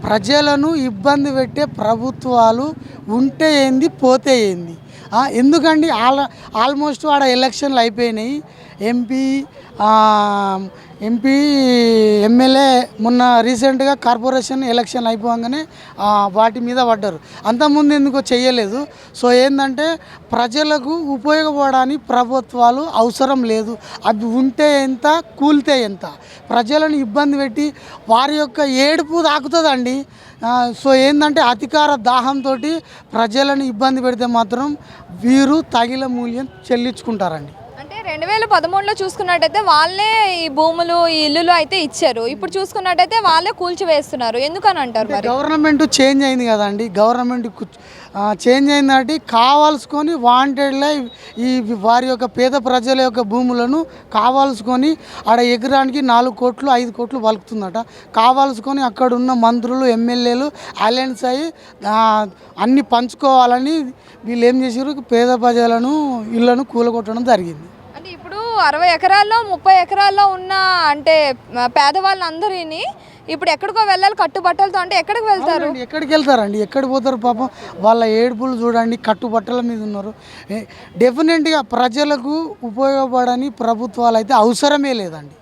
ప్రజలను ఇబ్బంది పెట్టే ప్రభుత్వాలు ఉంటే ఏంది పోతే ఏంది ఎందుకండి ఆల్మోస్ట్ ఆడ ఎలక్షన్లు అయిపోయినాయి. ఎంపీ ఎంపీ ఎమ్మెల్యే మొన్న రీసెంట్గా కార్పొరేషన్ ఎలక్షన్ అయిపోగానే వాటి మీద పడ్డారు. అంతకుముందు ఎందుకో చేయలేదు. సో ఏంటంటే ప్రజలకు ఉపయోగపడడానికి ప్రభుత్వాలు అవసరం లేదు. అవి ఉంటే ఎంత కూలితే ఎంత, ప్రజలను ఇబ్బంది పెట్టి వారి యొక్క ఏడుపు తాకుతుందండి. సో ఏంటంటే అధికార దాహంతో ప్రజలను ఇబ్బంది పెడితే మాత్రం వీరు తగిన మూల్యం చెల్లించుకుంటారండి. అంటే 2013లో చూసుకున్నట్టయితే వాళ్ళే ఈ భూములు ఈ ఇల్లులు అయితే ఇచ్చారు. ఇప్పుడు చూసుకున్నట్టయితే వాళ్ళే కూల్చివేస్తున్నారు. ఎందుకని అంటారు? మరి గవర్నమెంట్ చేంజ్ అయింది కదండి. గవర్నమెంట్ చేంజ్ అయిందంటే కావాల్సుకొని వాంటెడ్లే ఈ వారి యొక్క పేద ప్రజల యొక్క భూములను కావాల్సుకొని ఆడ ఎకరానికి 4 కోట్లు 5 కోట్లు పలుకుతుందట. కావాల్సుకొని అక్కడ ఉన్న మంత్రులు ఎమ్మెల్యేలు అలయన్స్ అయ్యి అన్ని పంచుకోవాలని వీళ్ళు ఏం చేశారు, పేద ప్రజలను ఇళ్లను కూలగొట్టడం జరిగింది. అంటే ఇప్పుడు 60 ఎకరాల్లో 30 ఎకరాల్లో ఉన్న అంటే పేదవాళ్ళందరినీ ఇప్పుడు ఎక్కడికో వెళ్ళాలి కట్టుబట్టలతో. అంటే ఎక్కడికి వెళ్తారు? ఎక్కడికి వెళ్తారండి, ఎక్కడికి పోతారు? పాపం వాళ్ళ ఏడుపులు చూడండి, కట్టుబట్టల మీద ఉన్నారు. డెఫినెట్గా ప్రజలకు ఉపయోగపడని ప్రభుత్వాలు అయితే అవసరమే లేదండి.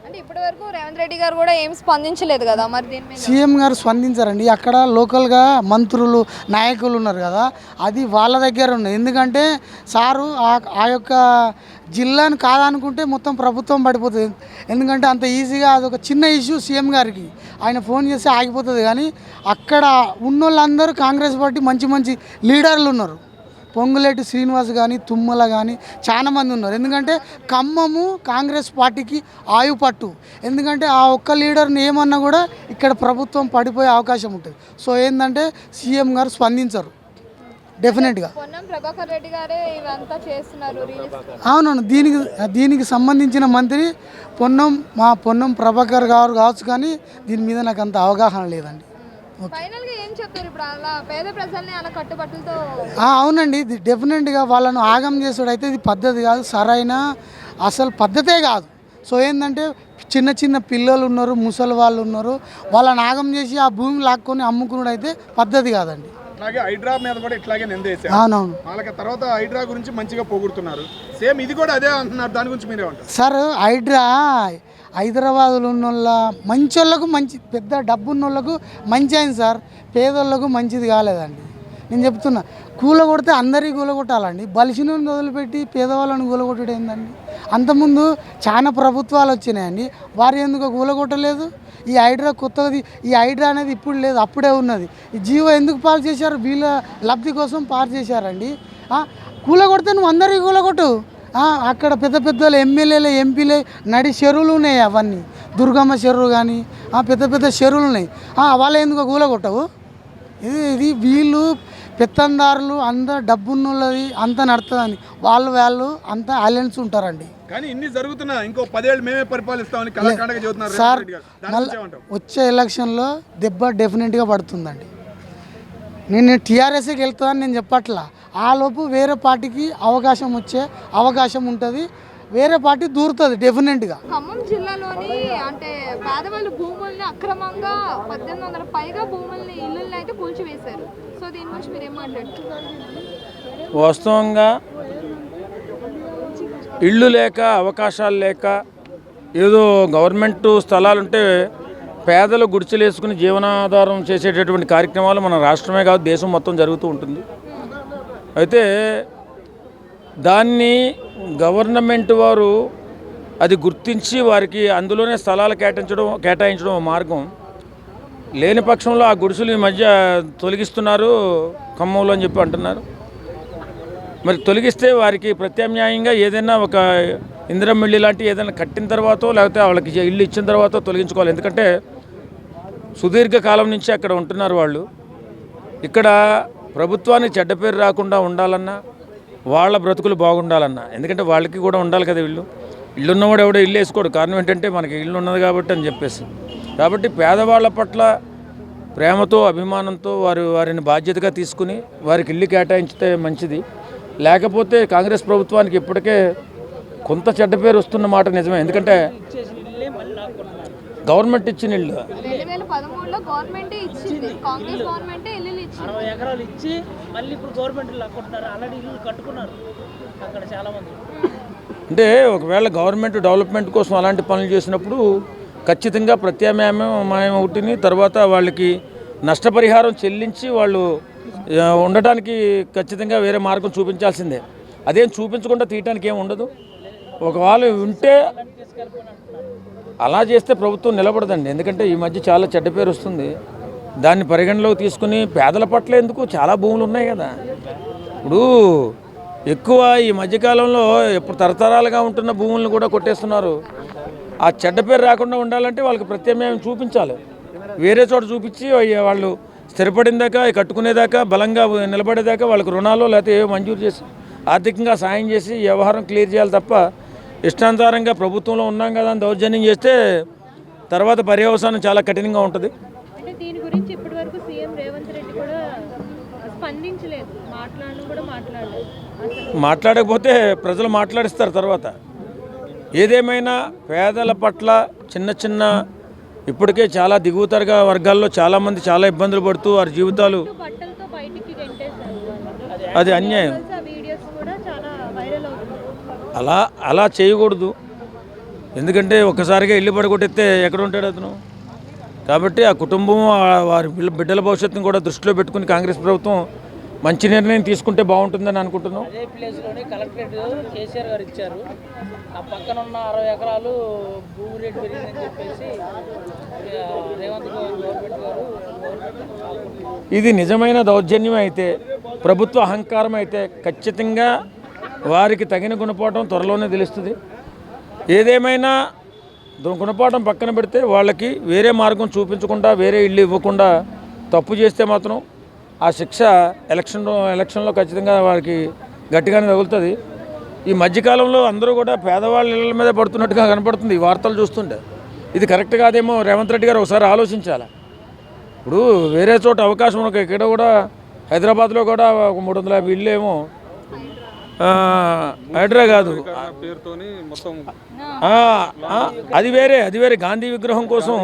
అంటే ఇప్పటి వరకు రేవంత్ రెడ్డి గారు కూడా ఏం స్పందించలేదు కదా. మరి దీని మీద సీఎం గారు స్పందించారండి. అక్కడ లోకల్గా మంత్రులు నాయకులు ఉన్నారు కదా, అది వాళ్ళ దగ్గర ఉన్నది. ఎందుకంటే సారు ఆ యొక్క జిల్లాను కాదనుకుంటే మొత్తం ప్రభుత్వం పడిపోతుంది. ఎందుకంటే అంత ఈజీగా అదొక చిన్న ఇష్యూ సీఎం గారికి ఆయన ఫోన్ చేస్తే ఆగిపోతుంది. కానీ అక్కడ ఉన్నోళ్ళందరూ కాంగ్రెస్ పార్టీ మంచి మంచి లీడర్లు ఉన్నారు. పొంగులేటి శ్రీనివాస్ కానీ తుమ్మల కానీ చాలామంది ఉన్నారు. ఎందుకంటే ఖమ్మము కాంగ్రెస్ పార్టీకి ఆయుపట్టు. ఎందుకంటే ఆ ఒక్క లీడర్ని ఏమన్నా కూడా ఇక్కడ ప్రభుత్వం పడిపోయే అవకాశం ఉంటుంది. సో ఏంటంటే సీఎం గారు స్పందించరు డెఫినెట్గా. ప్రభాకర్ రెడ్డి గారే ఇవంతా చేస్తున్నారు. అవునవును, దీనికి సంబంధించిన మంత్రి పొన్నం ప్రభాకర్ గారు కావచ్చు. కానీ దీని మీద నాకు అంత అవగాహన లేదండి. అవునండి, ఇది డెఫినెట్గా వాళ్ళను ఆగం చేసుడు అయితే ఇది పద్ధతి కాదు, సరైన అసలు పద్ధతే కాదు. సో ఏంటంటే చిన్న చిన్న పిల్లలు ఉన్నారు, ముసలి వాళ్ళు ఉన్నారు, వాళ్ళని ఆగం చేసి ఆ భూమి లాక్కొని అమ్ముకున్నాడు అయితే పద్ధతి కాదండి. అలాగే హైడ్రా మీద కూడా ఇట్లాగే నిందేశారు. అవునవును, వాళ్ళకి తర్వాత హైడ్రా గురించి మంచిగా పొగుడుతున్నారు. సేమ్ ఇది కూడా అదే అంటున్నారు. దాని గురించి మీరే ఉంటారు సార్? హైడ్రా హైదరాబాద్లో ఉన్న వాళ్ళ మంచి వాళ్ళకు మంచి పెద్ద డబ్బు ఉన్న వాళ్ళకు మంచి అయింది సార్, పేదోళ్ళకు మంచిది కాలేదండి. నేను చెప్తున్నా, కూలగొడితే అందరికీ కూలగొట్టాలండి. బలిసిన వదిలిపెట్టి పేదవాళ్ళని కూలగొట్టడం ఏందండి? అంతకుముందు చాలా ప్రభుత్వాలు వచ్చినాయండి, వారు ఎందుకు కూలగొట్టలేదు? ఈ హైడ్రా కొత్తది, ఈ హైడ్రా అనేది ఇప్పుడు లేదు, అప్పుడే ఉన్నది. ఈ జియో ఎందుకు పాస్ చేశారు? వీళ్ళ లబ్ధి కోసం పాస్ చేశారండి. కూలగొడితే నువ్వు అందరికీ కూలగొట్టు. అక్కడ పెద్ద పెద్ద ఎమ్మెల్యేలు ఎంపీలే నడి చెరువులు ఉన్నాయి, అవన్నీ దుర్గమ్మ చెరువు కానీ పెద్ద పెద్ద చెరువులు ఉన్నాయి. వాళ్ళు ఎందుకు కూలగొట్టవు? ఇది వీళ్ళు పెత్తందారులు అందరు డబ్బున్నది అంతా నడుతుందని వాళ్ళు అంతా అలయన్స్ ఉంటారండి. కానీ ఇన్ని జరుగుతున్నా ఇంకో 10 ఏళ్ళు మేమే పరిపాలిస్తామని చెబుతున్నారు సార్. వచ్చే ఎలక్షన్లో దెబ్బ డెఫినెట్గా పడుతుందండి. నేను టీఆర్ఎస్కి వెళ్తుందని నేను చెప్పట్లా. ఆలోపు వేరే పార్టీకి వచ్చే అవకాశం ఉంటుంది, వేరే పార్టీ దూరుతుంది డెఫినెట్గా. ఖమ్మం జిల్లాలోని అంటే పేదవాళ్ళు భూముల్ని అక్రమంగా 1800 పైగా భూముల్ని ఇల్లుల్ని అయితే కూల్చివేశారు. సో దీని గురించి మీరు ఏం మాట్లాడుతున్నారు? వాస్తవంగా ఇళ్ళు లేక అవకాశాలు లేక ఏదో గవర్నమెంట్ స్థలాలుంటే పేదలు గుడిచెలు వేసుకుని జీవనాధారం చేసేటటువంటి కార్యక్రమాలు మన రాష్ట్రమే కాదు దేశం మొత్తం జరుగుతూ ఉంటుంది. అయితే దాన్ని గవర్నమెంట్ వారు అది గుర్తించి వారికి అందులోనే స్థలాలు కేటాయించడం మార్గం. లేని పక్షంలో ఆ గుడిసెలు ఈ మధ్య తొలగిస్తున్నారు ఖమ్మంలో అని చెప్పి అంటున్నారు. మరి తొలగిస్తే వారికి ప్రత్యామ్నాయంగా ఏదైనా ఒక ఇందిరమ్మ ఇల్లు లాంటి ఏదైనా కట్టిన తర్వాత లేకపోతే వాళ్ళకి ఇల్లు ఇచ్చిన తర్వాత తొలగించుకోవాలి. ఎందుకంటే సుదీర్ఘకాలం నుంచి అక్కడ ఉంటున్నారు వాళ్ళు. ఇక్కడ ప్రభుత్వానికి చెడ్డ పేరు రాకుండా ఉండాలన్నా, వాళ్ళ బ్రతుకులు బాగుండాలన్నా, ఎందుకంటే వాళ్ళకి కూడా ఉండాలి కదా. ఇల్లు ఉన్నవాడు ఎవడో ఇల్లు వేసుకోడు. కారణం ఏంటంటే మనకి ఇల్లు ఉన్నది కాబట్టి అని చెప్పేసి. కాబట్టి పేదవాళ్ళ పట్ల ప్రేమతో అభిమానంతో వారిని బాధ్యతగా తీసుకుని వారికి ఇల్లు కేటాయించితే మంచిది. లేకపోతే కాంగ్రెస్ ప్రభుత్వానికి ఇప్పటికే కొంత చెడ్డ పేరు వస్తున్న మాట నిజమే. ఎందుకంటే గవర్నమెంట్ ఇచ్చిన ఇల్లు 2013లో గవర్నమెంటే ఇచ్చింది, కాంగ్రెస్ గవర్నమెంటే ఇల్లు ఇచ్చింది. 60 ఎకరాలు ఇచ్చి మళ్ళీ ఇప్పుడు గవర్నమెంట్ లాక్కుంటున్నారు. ఆల్రెడీ ఇల్లు కట్టుకున్నారు అక్కడ చాలామంది. అంటే ఒకవేళ గవర్నమెంట్ డెవలప్మెంట్ కోసం అలాంటి పనులు చేసినప్పుడు ఖచ్చితంగా ప్రత్యామ్నాయం ఒకటిని తర్వాత వాళ్ళకి నష్టపరిహారం చెల్లించి వాళ్ళు ఉండటానికి ఖచ్చితంగా వేరే మార్గం చూపించాల్సిందే. అదేం చూపించకుండా తీయటానికి ఏం ఉండదు. ఒకవేళ ఉంటే అలా చేస్తే ప్రభుత్వం నిలబడదండి. ఎందుకంటే ఈ మధ్య చాలా చెడ్డ పేరు వస్తుంది. దాన్ని పరిగణలోకి తీసుకుని పేదల పట్ల ఎందుకు చాలా భూములు ఉన్నాయి కదా. ఇప్పుడు ఎక్కువ ఈ మధ్యకాలంలో ఎప్పుడు తరతరాలుగా ఉంటున్న భూములను కూడా కొట్టేస్తున్నారు. ఆ చెడ్డ పేరు రాకుండా ఉండాలంటే వాళ్ళకి ప్రత్యామ్నాయం చూపించాలి. వేరే చోట చూపించి వాళ్ళు స్థిరపడిందాకా కట్టుకునేదాకా బలంగా నిలబడేదాకా వాళ్ళకి రుణాలు లేకపోతే ఏవో మంజూరు చేసి ఆర్థికంగా సాయం చేసి వ్యవహారం క్లియర్ చేయాలి తప్ప ఇష్టానుసారంగా ప్రభుత్వంలో ఉన్నాం కదా అని దౌర్జన్యం చేస్తే తర్వాత పర్యవసానం చాలా కఠినంగా ఉంటుంది. అంటే దీని గురించి ఇప్పటివరకు సీఎం రేవంత్ రెడ్డి కూడా స్పందించలేదు, మాట్లాడడం కూడా మాట్లాడలేదు. మాట్లాడకపోతే ప్రజలు మాట్లాడిస్తారు తర్వాత. ఏదేమైనా పేదల పట్ల చిన్న ఇప్పటికే చాలా దిగువతరగా వర్గాల్లో చాలామంది చాలా ఇబ్బందులు పడుతూ వారి జీవితాలు బట్టలతో బయటికి గెంటేశారు. అది అన్యాయం. ఆ వీడియోస్ కూడా చాలా వైరల్ అవుతుంది. అలా చేయకూడదు. ఎందుకంటే ఒక్కసారిగా ఇల్లు పడగొట్టేస్తే ఎక్కడ ఉంటాడు అతను. కాబట్టి ఆ కుటుంబం వారి బిడ్డల భవిష్యత్తును కూడా దృష్టిలో పెట్టుకుని కాంగ్రెస్ ప్రభుత్వం మంచి నిర్ణయం తీసుకుంటే బాగుంటుందని అనుకుంటున్నాం. అదే ప్లేస్లోనే కలెక్టరేట్ కేసీఆర్ గారు ఇచ్చారు. ఆ పక్కన ఉన్న 60 ఎకరాలు భూమి రేటు పెరిగిందని చెప్పేసి రేవంత్ గవర్నమెంట్ గారు ఇది నిజమైన దౌర్జన్యం అయితే, ప్రభుత్వ అహంకారం అయితే ఖచ్చితంగా వారికి తగిన గుణపాఠం త్వరలోనే తెలుస్తుంది. ఏదేమైనా గుణపాఠం పక్కన పెడితే వాళ్ళకి వేరే మార్గం చూపించకుండా వేరే ఇల్లు ఇవ్వకుండా తప్పు చేస్తే మాత్రం ఆ శిక్ష ఎలక్షన్లో ఖచ్చితంగా వారికి గట్టిగానే తగులుతుంది. ఈ మధ్యకాలంలో అందరూ కూడా పేదవాళ్ళ ఇళ్ళ మీద పడుతున్నట్టుగా కనపడుతుంది ఈ వార్తలు చూస్తుంటే. ఇది కరెక్ట్ కాదేమో. రేవంత్ రెడ్డి గారు ఒకసారి ఆలోచించాలి. ఇప్పుడు వేరే చోట అవకాశం ఇక్కడ కూడా హైదరాబాద్లో కూడా ఒక 350 ఇళ్ళు ఏమో హైడ్రా కాదు అది వేరే గాంధీ విగ్రహం కోసం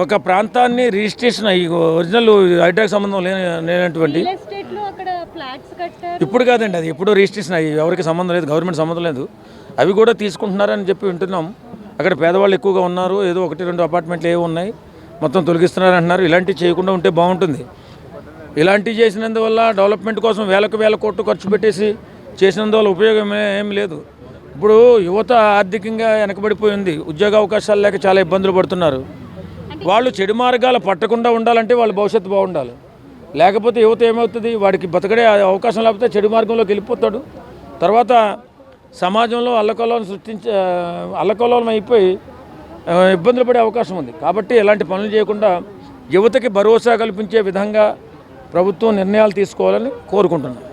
ఒక ప్రాంతాన్ని రిజిస్ట్రేషన్ అయ్యి ఒరిజినల్ హైడ్రాకి సంబంధం లేనటువంటి ఇప్పుడు కాదండి, అది ఎప్పుడో రిజిస్ట్రేషన్ అయ్యి ఎవరికి సంబంధం లేదు, గవర్నమెంట్ సంబంధం లేదు. అవి కూడా తీసుకుంటున్నారని చెప్పి వింటున్నాం. అక్కడ పేదవాళ్ళు ఎక్కువగా ఉన్నారు, ఏదో 1-2 అపార్ట్మెంట్లు ఏవి ఉన్నాయి మొత్తం తొలగిస్తున్నారు అంటున్నారు. ఇలాంటివి చేయకుండా ఉంటే బాగుంటుంది. ఇలాంటివి చేసినందువల్ల డెవలప్మెంట్ కోసం వేల కోట్లు ఖర్చు పెట్టేసి చేసినందువల్ల ఉపయోగం ఏం లేదు. ఇప్పుడు యువత ఆర్థికంగా వెనకబడిపోయింది, ఉద్యోగ అవకాశాలు లేక చాలా ఇబ్బందులు పడుతున్నారు. వాళ్ళు చెడు మార్గాలు పట్టకుండా ఉండాలంటే వాళ్ళ భవిష్యత్తు బాగుండాలి. లేకపోతే యువత ఏమవుతుంది, వాడికి బతకడే అవకాశం లేకపోతే చెడు మార్గంలోకి వెళ్ళిపోతాడు. తర్వాత సమాజంలో అల్లకల్లోలం అయిపోయి ఇబ్బందులు పడే అవకాశం ఉంది. కాబట్టి ఎలాంటి పనులు చేయకుండా యువతకి భరోసా కల్పించే విధంగా ప్రభుత్వం నిర్ణయాలు తీసుకోవాలని కోరుకుంటున్నాను.